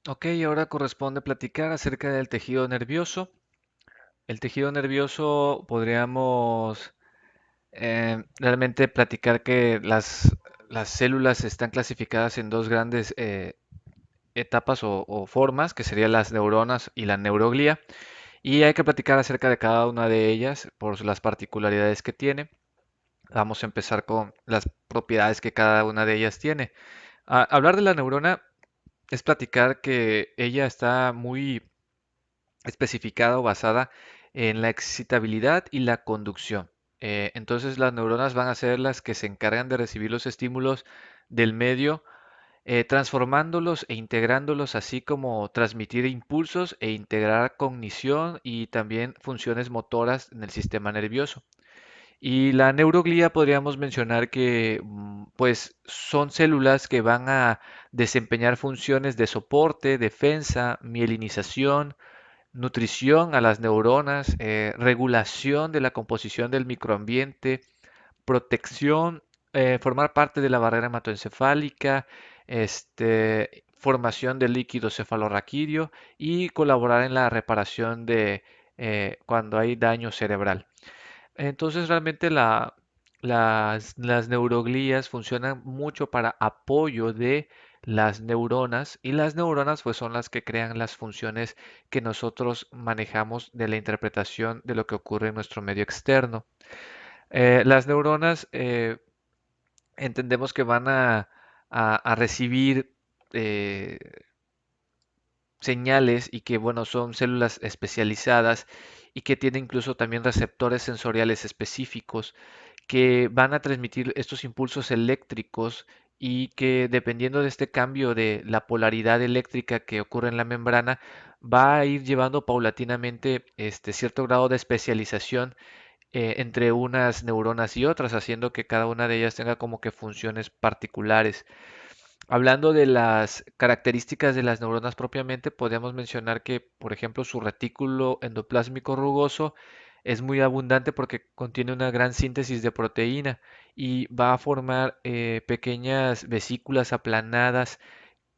Ok, ahora corresponde platicar acerca del tejido nervioso. El tejido nervioso podríamos realmente platicar que las células están clasificadas en dos grandes etapas o formas, que serían las neuronas y la neuroglía. Y hay que platicar acerca de cada una de ellas por las particularidades que tiene. Vamos a empezar con las propiedades que cada una de ellas tiene. Hablar de la neurona es platicar que ella está muy especificada o basada en la excitabilidad y la conducción. Entonces las neuronas van a ser las que se encargan de recibir los estímulos del medio, transformándolos e integrándolos, así como transmitir impulsos e integrar cognición y también funciones motoras en el sistema nervioso. Y la neuroglía podríamos mencionar que pues son células que van a desempeñar funciones de soporte, defensa, mielinización, nutrición a las neuronas, regulación de la composición del microambiente, protección, formar parte de la barrera hematoencefálica, formación del líquido cefalorraquídeo y colaborar en la reparación de cuando hay daño cerebral. Entonces realmente las neuroglías funcionan mucho para apoyo de las neuronas y las neuronas pues son las que crean las funciones que nosotros manejamos de la interpretación de lo que ocurre en nuestro medio externo. Las neuronas entendemos que van a recibir eh, señales y que, bueno, son células especializadas y que tienen incluso también receptores sensoriales específicos que van a transmitir estos impulsos eléctricos y que dependiendo de este cambio de la polaridad eléctrica que ocurre en la membrana, va a ir llevando paulatinamente cierto grado de especialización entre unas neuronas y otras, haciendo que cada una de ellas tenga como que funciones particulares. Hablando de las características de las neuronas propiamente, podemos mencionar que, por ejemplo, su retículo endoplásmico rugoso es muy abundante porque contiene una gran síntesis de proteína y va a formar pequeñas vesículas aplanadas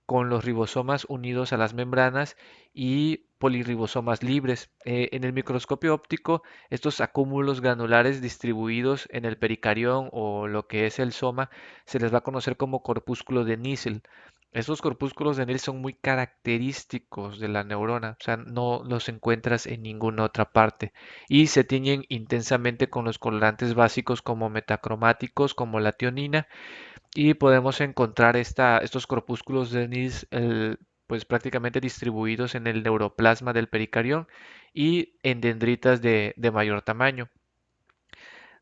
con los ribosomas unidos a las membranas y polirribosomas libres. En el microscopio óptico, estos acúmulos granulares distribuidos en el pericarión o lo que es el soma se les va a conocer como corpúsculos de Nissl. Estos corpúsculos de Nissl son muy característicos de la neurona, o sea, no los encuentras en ninguna otra parte y se tiñen intensamente con los colorantes básicos como metacromáticos, como la tionina y podemos encontrar estos corpúsculos de Nils pues prácticamente distribuidos en el neuroplasma del pericarión y en dendritas de mayor tamaño.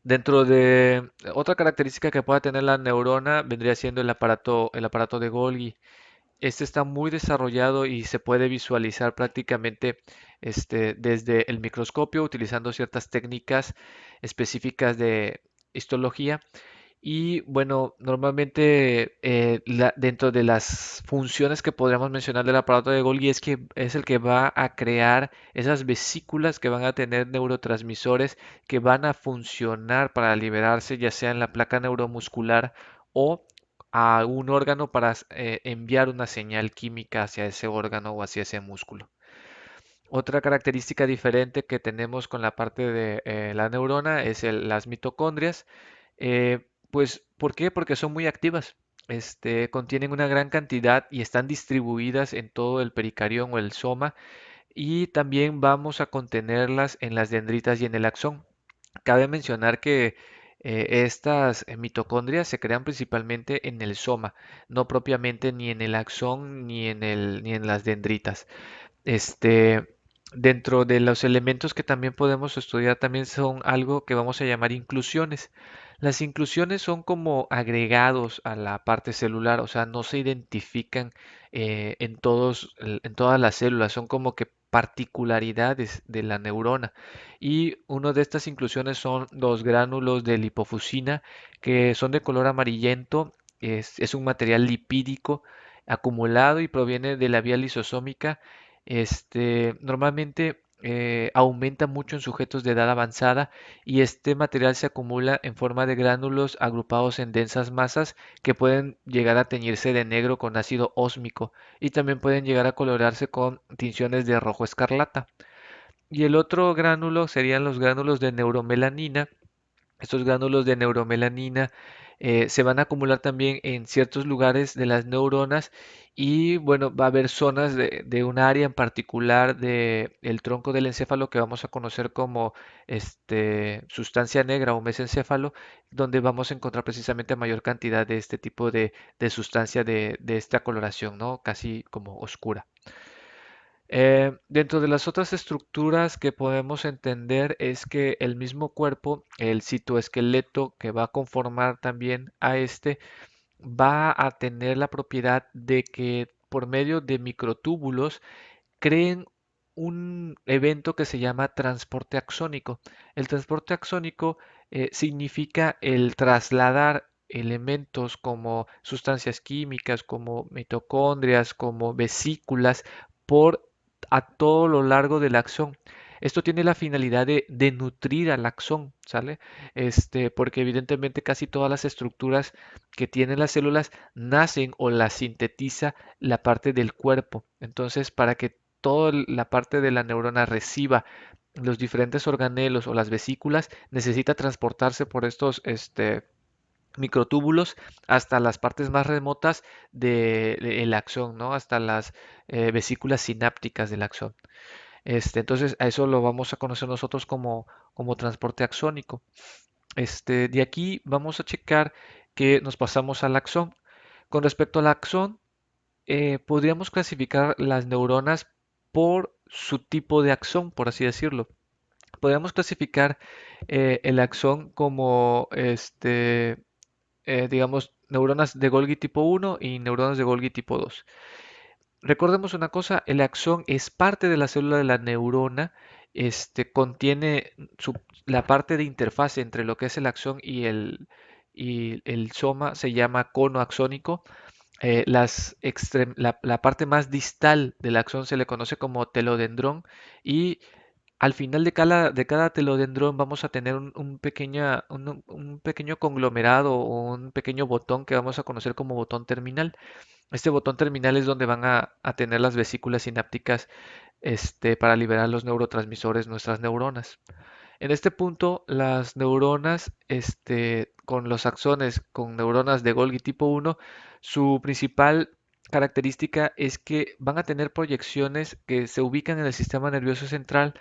Dentro de otra característica que pueda tener la neurona vendría siendo el aparato de Golgi. Este está muy desarrollado y se puede visualizar prácticamente desde el microscopio utilizando ciertas técnicas específicas de histología y bueno, normalmente dentro de las funciones que podríamos mencionar del aparato de Golgi es que es el que va a crear esas vesículas que van a tener neurotransmisores que van a funcionar para liberarse ya sea en la placa neuromuscular o a un órgano para enviar una señal química hacia ese órgano o hacia ese músculo. Otra característica diferente que tenemos con la parte de la neurona es las mitocondrias. Pues, ¿por qué? Porque son muy activas. Contienen una gran cantidad y están distribuidas en todo el pericarión o el soma y también vamos a contenerlas en las dendritas y en el axón. Cabe mencionar que estas mitocondrias se crean principalmente en el soma, no propiamente ni en el axón ni en las dendritas. Este, Dentro de los elementos que también podemos estudiar también son algo que vamos a llamar inclusiones. Las inclusiones son como agregados a la parte celular, o sea, no se identifican en todas las células, son como que particularidades de la neurona. Y una de estas inclusiones son los gránulos de lipofusina, que son de color amarillento, es un material lipídico acumulado y proviene de la vía lisosómica normalmente aumenta mucho en sujetos de edad avanzada y este material se acumula en forma de gránulos agrupados en densas masas que pueden llegar a teñirse de negro con ácido ósmico y también pueden llegar a colorarse con tinciones de rojo escarlata. Y el otro gránulo serían los gránulos de neuromelanina. Estos gránulos de neuromelanina se van a acumular también en ciertos lugares de las neuronas y bueno, va a haber zonas de un área en particular del tronco del encéfalo que vamos a conocer como sustancia negra o mesencéfalo, donde vamos a encontrar precisamente mayor cantidad de este tipo de sustancia de esta coloración, ¿no? Casi como oscura. Dentro de las otras estructuras que podemos entender es que el mismo cuerpo, el citoesqueleto que va a conformar también a va a tener la propiedad de que por medio de microtúbulos creen un evento que se llama transporte axónico. El transporte axónico significa el trasladar elementos como sustancias químicas, como mitocondrias, como vesículas, por a todo lo largo del axón. Esto tiene la finalidad de nutrir al axón, ¿sale? Porque evidentemente casi todas las estructuras que tienen las células nacen o las sintetiza la parte del cuerpo. Entonces, para que toda la parte de la neurona reciba los diferentes organelos o las vesículas, necesita transportarse por estos microtúbulos hasta las partes más remotas del axón, ¿no? Hasta las vesículas sinápticas del axón. Entonces, a eso lo vamos a conocer nosotros como transporte axónico. De aquí vamos a checar que nos pasamos al axón. Con respecto al axón, podríamos clasificar las neuronas por su tipo de axón, por así decirlo. Podríamos clasificar el axón como, digamos, neuronas de Golgi tipo 1 y neuronas de Golgi tipo 2. Recordemos una cosa, el axón es parte de la célula de la neurona, contiene la parte de interfase entre lo que es el axón y el soma, se llama cono axónico. La parte más distal del axón se le conoce como telodendrón y al final de cada telodendrón vamos a tener un pequeño conglomerado o un pequeño botón que vamos a conocer como botón terminal. Este botón terminal es donde van a tener las vesículas sinápticas para liberar los neurotransmisores, nuestras neuronas. En este punto, las neuronas, con los axones, con neuronas de Golgi tipo 1, su principal característica es que van a tener proyecciones que se ubican en el sistema nervioso central,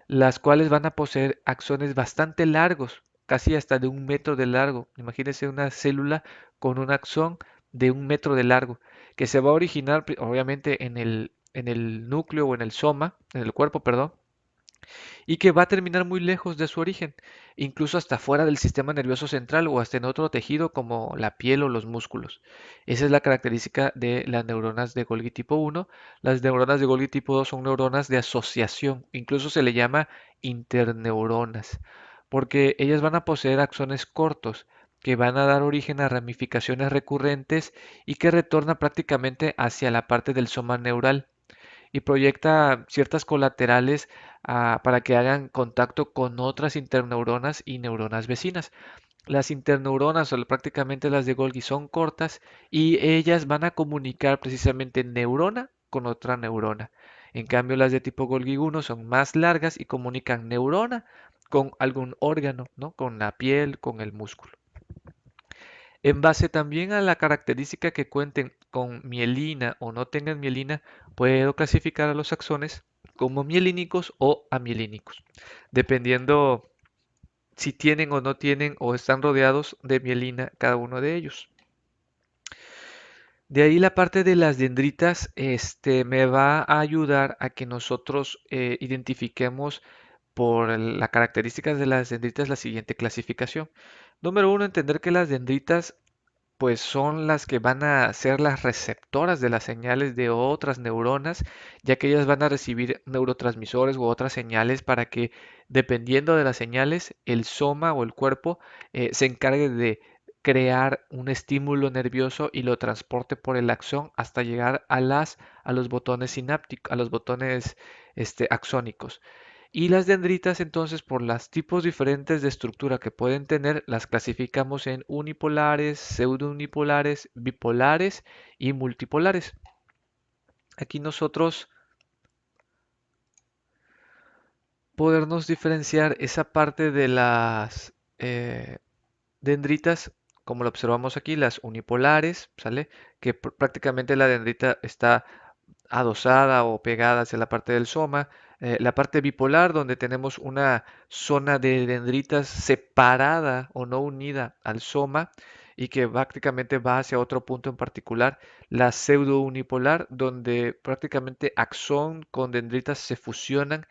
las cuales van a poseer axones bastante largos, casi hasta de 1 metro de largo. Imagínense una célula con un axón de 1 metro de largo, que se va a originar obviamente en el núcleo o en el soma, en el cuerpo, perdón, y que va a terminar muy lejos de su origen, incluso hasta fuera del sistema nervioso central o hasta en otro tejido como la piel o los músculos. Esa es la característica de las neuronas de Golgi tipo 1. Las neuronas de Golgi tipo 2 son neuronas de asociación, incluso se le llama interneuronas, porque ellas van a poseer axones cortos que van a dar origen a ramificaciones recurrentes y que retornan prácticamente hacia la parte del soma neural y proyecta ciertas colaterales para que hagan contacto con otras interneuronas y neuronas vecinas. Las interneuronas, o prácticamente las de Golgi, son cortas y ellas van a comunicar precisamente neurona con otra neurona. En cambio, las de tipo Golgi 1 son más largas y comunican neurona con algún órgano, ¿no? Con la piel, con el músculo. En base también a la característica que cuenten con mielina o no tengan mielina, puedo clasificar a los axones como mielínicos o amielínicos, dependiendo si tienen o no tienen o están rodeados de mielina cada uno de ellos. De ahí la parte de las dendritas, me va a ayudar a que nosotros identifiquemos por las características de las dendritas la siguiente clasificación. Número uno, entender que las dendritas pues son las que van a ser las receptoras de las señales de otras neuronas, ya que ellas van a recibir neurotransmisores u otras señales para que, dependiendo de las señales, el soma o el cuerpo se encargue de crear un estímulo nervioso y lo transporte por el axón hasta llegar a los botones sinápticos, a los botones axónicos. Y las dendritas, entonces, por los tipos diferentes de estructura que pueden tener, las clasificamos en unipolares, pseudounipolares, bipolares y multipolares. Aquí nosotros podernos diferenciar esa parte de las dendritas, como lo observamos aquí, las unipolares, ¿sale? Que prácticamente la dendrita está adosada o pegada hacia la parte del soma. La parte bipolar, donde tenemos una zona de dendritas separada o no unida al soma y que prácticamente va hacia otro punto en particular. La pseudo-unipolar, donde prácticamente axón con dendritas se fusionan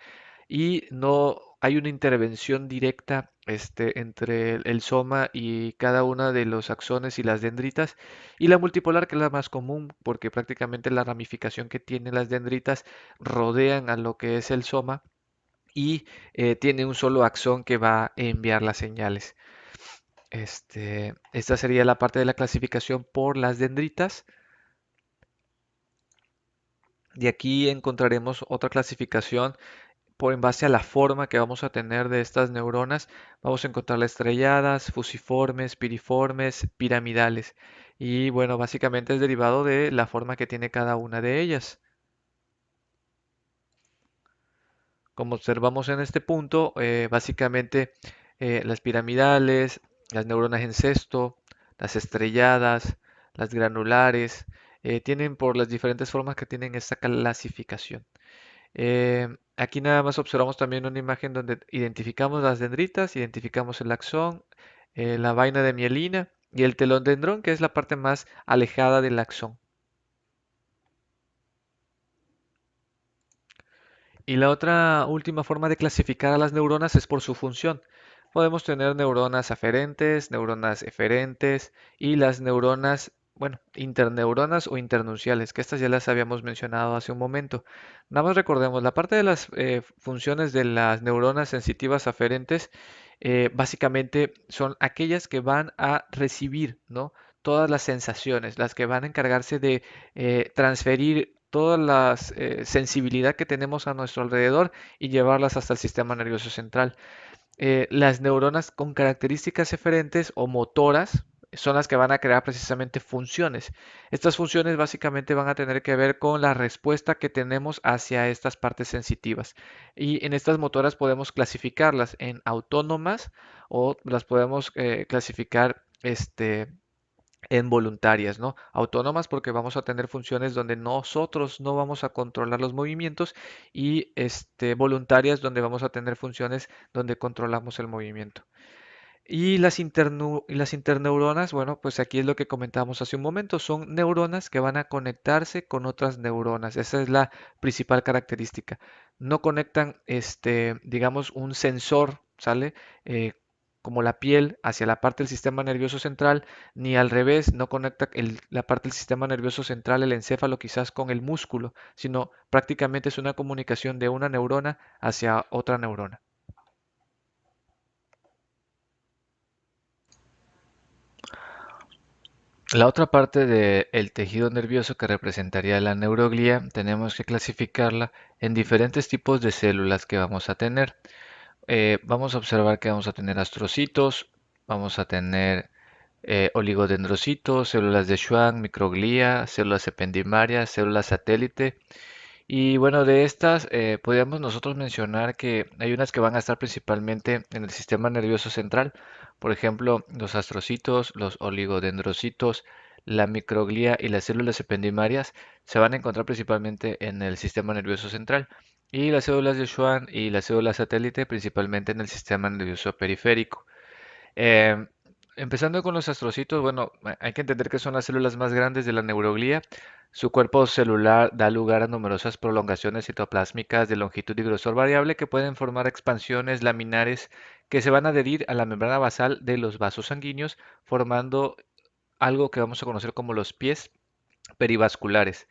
y no hay una intervención directa entre el soma y cada una de los axones y las dendritas. Y la multipolar, que es la más común, porque prácticamente la ramificación que tienen las dendritas rodean a lo que es el soma y tiene un solo axón que va a enviar las señales. Esta sería la parte de la clasificación por las dendritas. De aquí encontraremos otra clasificación en base a la forma que vamos a tener de estas neuronas, vamos a encontrarlas estrelladas, fusiformes, piriformes, piramidales. Y bueno, básicamente es derivado de la forma que tiene cada una de ellas. Como observamos en este punto, básicamente las piramidales, las neuronas en cesto, las estrelladas, las granulares, tienen por las diferentes formas que tienen esta clasificación. Aquí nada más observamos también una imagen donde identificamos las dendritas, identificamos el axón, la vaina de mielina y el telón dendrón, que es la parte más alejada del axón. Y la otra última forma de clasificar a las neuronas es por su función. Podemos tener neuronas aferentes, neuronas eferentes y las neuronas, bueno, interneuronas o internunciales, que estas ya las habíamos mencionado hace un momento. Nada más recordemos, la parte de las funciones de las neuronas sensitivas aferentes básicamente son aquellas que van a recibir, ¿no? Todas las sensaciones, las que van a encargarse de transferir toda la sensibilidad que tenemos a nuestro alrededor y llevarlas hasta el sistema nervioso central. Las neuronas con características eferentes o motoras son las que van a crear precisamente funciones. Estas funciones básicamente van a tener que ver con la respuesta que tenemos hacia estas partes sensitivas. Y en estas motoras podemos clasificarlas en autónomas o las podemos clasificar en voluntarias, ¿no? Autónomas porque vamos a tener funciones donde nosotros no vamos a controlar los movimientos y voluntarias donde vamos a tener funciones donde controlamos el movimiento. Y las interneuronas, bueno, pues aquí es lo que comentábamos hace un momento, son neuronas que van a conectarse con otras neuronas. Esa es la principal característica. No conectan, digamos, un sensor, ¿sale? Como la piel hacia la parte del sistema nervioso central, ni al revés, no conecta la parte del sistema nervioso central, el encéfalo, quizás con el músculo, sino prácticamente es una comunicación de una neurona hacia otra neurona. La otra parte del tejido nervioso que representaría la neuroglía, tenemos que clasificarla en diferentes tipos de células que vamos a tener. Vamos a observar que vamos a tener astrocitos, vamos a tener oligodendrocitos, células de Schwann, microglía, células ependimarias, células satélite. Y bueno, de estas podríamos nosotros mencionar que hay unas que van a estar principalmente en el sistema nervioso central, por ejemplo, los astrocitos, los oligodendrocitos, la microglía y las células ependimarias se van a encontrar principalmente en el sistema nervioso central y las células de Schwann y las células satélite principalmente en el sistema nervioso periférico. Eh, Empezando con los astrocitos, bueno, hay que entender que son las células más grandes de la neuroglía. Su cuerpo celular da lugar a numerosas prolongaciones citoplásmicas de longitud y grosor variable que pueden formar expansiones laminares que se van a adherir a la membrana basal de los vasos sanguíneos, formando algo que vamos a conocer como los pies perivasculares.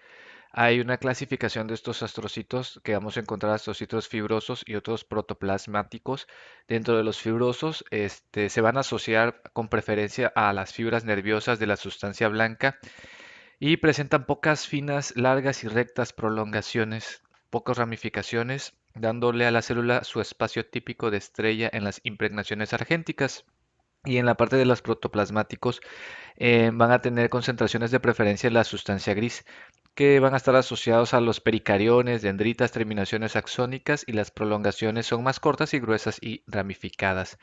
Hay una clasificación de estos astrocitos que vamos a encontrar astrocitos fibrosos y otros protoplasmáticos. Dentro de los fibrosos, se van a asociar con preferencia a las fibras nerviosas de la sustancia blanca y presentan pocas finas, largas y rectas prolongaciones, pocas ramificaciones, dándole a la célula su espacio típico de estrella en las impregnaciones argénticas. Y en la parte de los protoplasmáticos van a tener concentraciones de preferencia en la sustancia gris, que van a estar asociados a los pericariones, dendritas, terminaciones axónicas y las prolongaciones son más cortas y gruesas y ramificadas.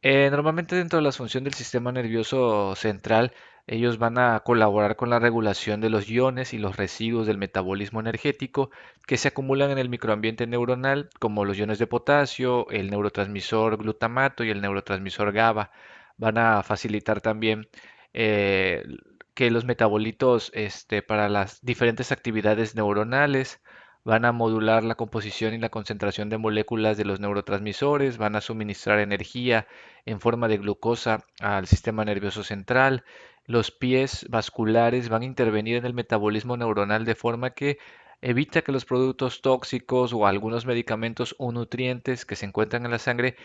Normalmente dentro de la función del sistema nervioso central, ellos van a colaborar con la regulación de los iones y los residuos del metabolismo energético que se acumulan en el microambiente neuronal, como los iones de potasio, el neurotransmisor glutamato y el neurotransmisor GABA. Van a facilitar también eh, que los metabolitos para las diferentes actividades neuronales van a modular la composición y la concentración de moléculas de los neurotransmisores, van a suministrar energía en forma de glucosa al sistema nervioso central. Los pies vasculares van a intervenir en el metabolismo neuronal de forma que evita que los productos tóxicos o algunos medicamentos o nutrientes que se encuentran en la sangre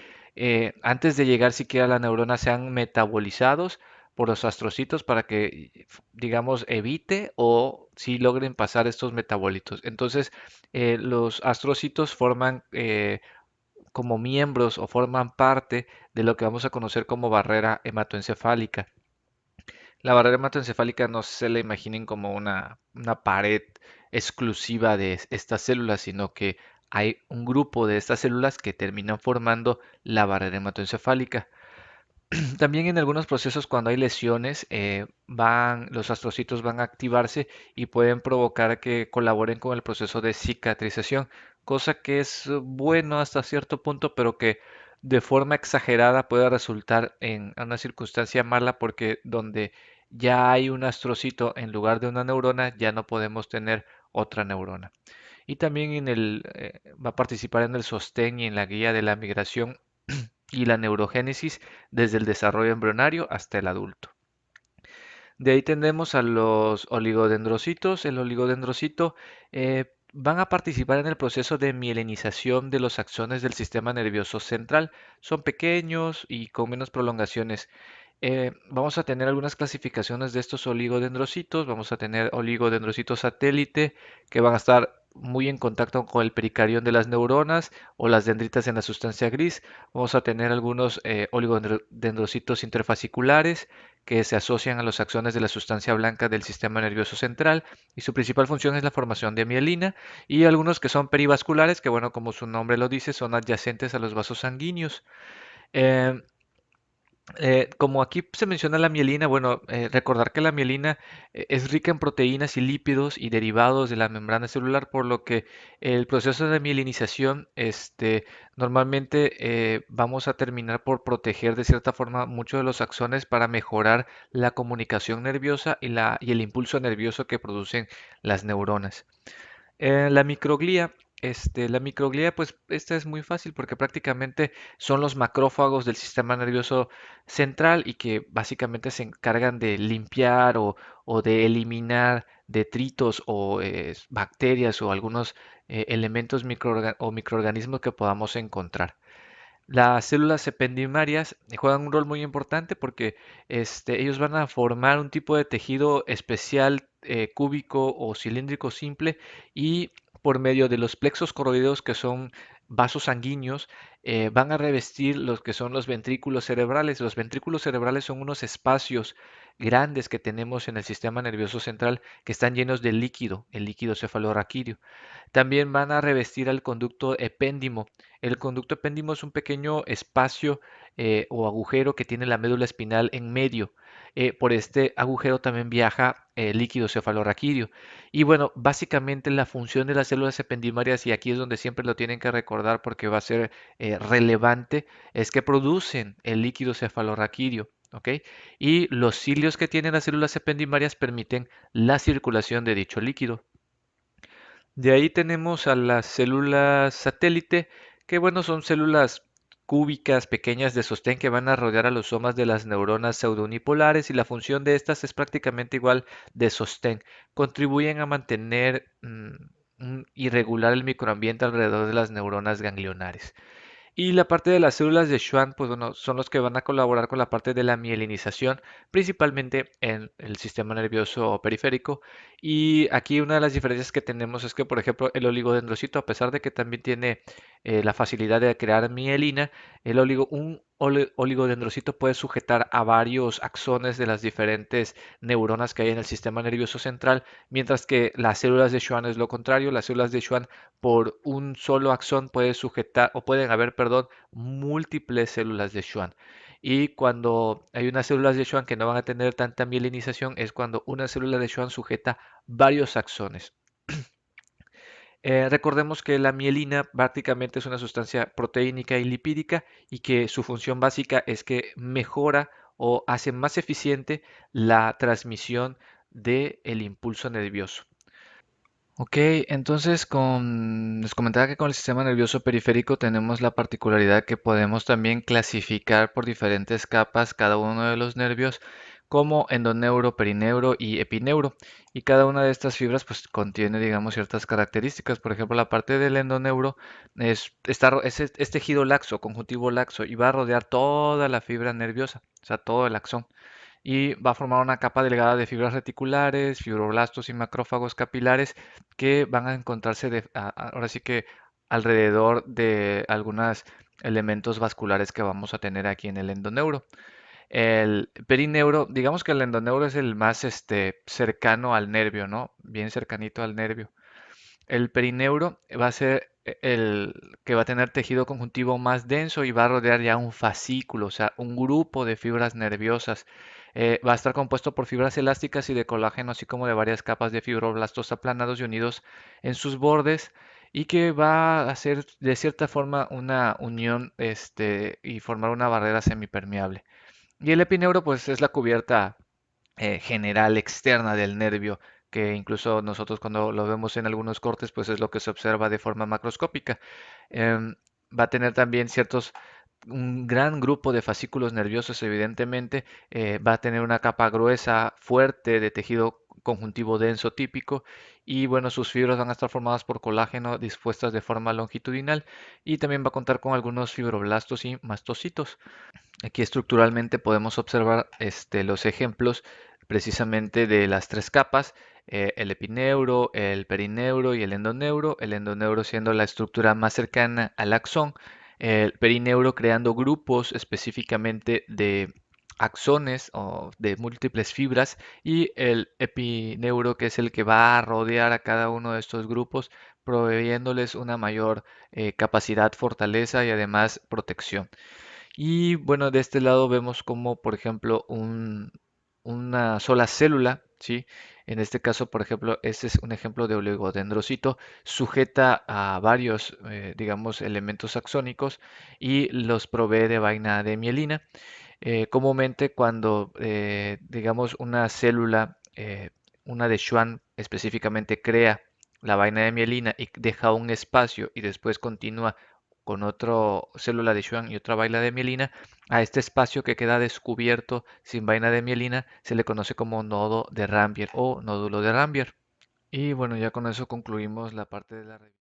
antes de llegar siquiera a la neurona sean metabolizados por los astrocitos para que, digamos, evite o si logren pasar estos metabolitos. Entonces, los astrocitos forman como miembros o forman parte de lo que vamos a conocer como barrera hematoencefálica. La barrera hematoencefálica no se la imaginen como una pared exclusiva de estas células, sino que hay un grupo de estas células que terminan formando la barrera hematoencefálica. También en algunos procesos cuando hay lesiones, los astrocitos van a activarse y pueden provocar que colaboren con el proceso de cicatrización, cosa que es bueno hasta cierto punto, pero que de forma exagerada puede resultar en una circunstancia mala porque donde ya hay un astrocito en lugar de una neurona, ya no podemos tener otra neurona. Y también va a participar en el sostén y en la guía de la migración y la neurogénesis desde el desarrollo embrionario hasta el adulto. De ahí tenemos a los oligodendrocitos. El oligodendrocito van a participar en el proceso de mielinización de los axones del sistema nervioso central. Son pequeños y con menos prolongaciones. Vamos a tener algunas clasificaciones de estos oligodendrocitos. Vamos a tener oligodendrocitos satélite que van a estar muy en contacto con el pericarión de las neuronas o las dendritas en la sustancia gris. Vamos a tener algunos oligodendrocitos interfasciculares que se asocian a los axones de la sustancia blanca del sistema nervioso central y su principal función es la formación de mielina y algunos que son perivasculares que bueno, como su nombre lo dice, son adyacentes a los vasos sanguíneos. Eh, como aquí se menciona la mielina, bueno, recordar que la mielina es rica en proteínas y lípidos y derivados de la membrana celular, por lo que el proceso de mielinización, normalmente vamos a terminar por proteger de cierta forma muchos de los axones para mejorar la comunicación nerviosa y el impulso nervioso que producen las neuronas. La microglía, la microglía, pues esta es muy fácil porque prácticamente son los macrófagos del sistema nervioso central y que básicamente se encargan de limpiar o de eliminar detritos o bacterias o algunos elementos o microorganismos que podamos encontrar. Las células ependimarias juegan un rol muy importante porque ellos van a formar un tipo de tejido especial cúbico o cilíndrico simple y por medio de los plexos coroideos que son vasos sanguíneos van a revestir los que son los ventrículos cerebrales. Los ventrículos cerebrales son unos espacios grandes que tenemos en el sistema nervioso central que están llenos de líquido, el líquido cefalorraquídeo. También van a revestir al conducto epéndimo. El conducto epéndimo es un pequeño espacio o agujero que tiene la médula espinal en medio. Por este agujero también viaja líquido cefalorraquídeo. Y bueno, básicamente la función de las células ependimarias, y aquí es donde siempre lo tienen que recordar porque va a ser relevante, es que producen el líquido cefalorraquídeo. ¿Ok? Y los cilios que tienen las células ependimarias permiten la circulación de dicho líquido. De ahí tenemos a las células satélite, que bueno, son células cúbicas pequeñas de sostén que van a rodear a los somas de las neuronas pseudounipolares y la función de estas es prácticamente igual de sostén. Contribuyen a mantener y regular el microambiente alrededor de las neuronas ganglionares. Y la parte de las células de Schwann, pues bueno, son los que van a colaborar con la parte de la mielinización, principalmente en el sistema nervioso periférico. Y aquí una de las diferencias que tenemos es que, por ejemplo, el oligodendrocito, a pesar de que también tiene la facilidad de crear mielina, un oligodendrocito puede sujetar a varios axones de las diferentes neuronas que hay en el sistema nervioso central, mientras que las células de Schwann es lo contrario. Las células de Schwann por un solo axón puede sujetar, o pueden haber, perdón, múltiples células de Schwann. Y cuando hay unas células de Schwann que no van a tener tanta mielinización, es cuando una célula de Schwann sujeta varios axones. Recordemos que la mielina prácticamente es una sustancia proteínica y lipídica y que su función básica es que mejora o hace más eficiente la transmisión del impulso nervioso. Ok, entonces les comentaba que con el sistema nervioso periférico tenemos la particularidad que podemos también clasificar por diferentes capas cada uno de los nervios como endoneuro, perineuro y epineuro. Y cada una de estas fibras pues contiene, digamos, ciertas características. Por ejemplo, la parte del endoneuro es tejido laxo, conjuntivo laxo, y va a rodear toda la fibra nerviosa, o sea, todo el axón y va a formar una capa delgada de fibras reticulares, fibroblastos y macrófagos capilares que van a encontrarse ahora sí que alrededor de algunos elementos vasculares que vamos a tener aquí en el endoneuro. El perineuro, digamos que el endoneuro es el más cercano al nervio, ¿no? Bien cercanito al nervio. El perineuro va a ser el que va a tener tejido conjuntivo más denso y va a rodear ya un fascículo, o sea, un grupo de fibras nerviosas. Va a estar compuesto por fibras elásticas y de colágeno, así como de varias capas de fibroblastos aplanados y unidos en sus bordes, y que va a hacer de cierta forma una unión, y formar una barrera semipermeable. Y el epineuro, pues, es la cubierta general externa del nervio, que incluso nosotros cuando lo vemos en algunos cortes, pues es lo que se observa de forma macroscópica. Em, Va a tener también un gran grupo de fascículos nerviosos, evidentemente, va a tener una capa gruesa, fuerte, de tejido conjuntivo denso típico, y bueno, sus fibras van a estar formadas por colágeno dispuestas de forma longitudinal, y también va a contar con algunos fibroblastos y mastocitos. Aquí estructuralmente podemos observar los ejemplos precisamente de las tres capas, el epineuro, el perineuro y el endoneuro siendo la estructura más cercana al axón, el perineuro creando grupos específicamente de axones o de múltiples fibras y el epineuro que es el que va a rodear a cada uno de estos grupos proveyéndoles una mayor capacidad, fortaleza y además protección. Y bueno, de este lado vemos como, por ejemplo, una sola célula, ¿sí? En este caso, por ejemplo, este es un ejemplo de oligodendrocito, sujeta a varios, digamos, elementos axónicos y los provee de vaina de mielina. Comúnmente cuando, digamos, una célula, una de Schwann específicamente crea la vaina de mielina y deja un espacio y después continúa con otra célula de Schwann y otra vaina de mielina, a este espacio que queda descubierto sin vaina de mielina se le conoce como nodo de Rambier o nódulo de Rambier. Y bueno, ya con eso concluimos la parte de la revisión.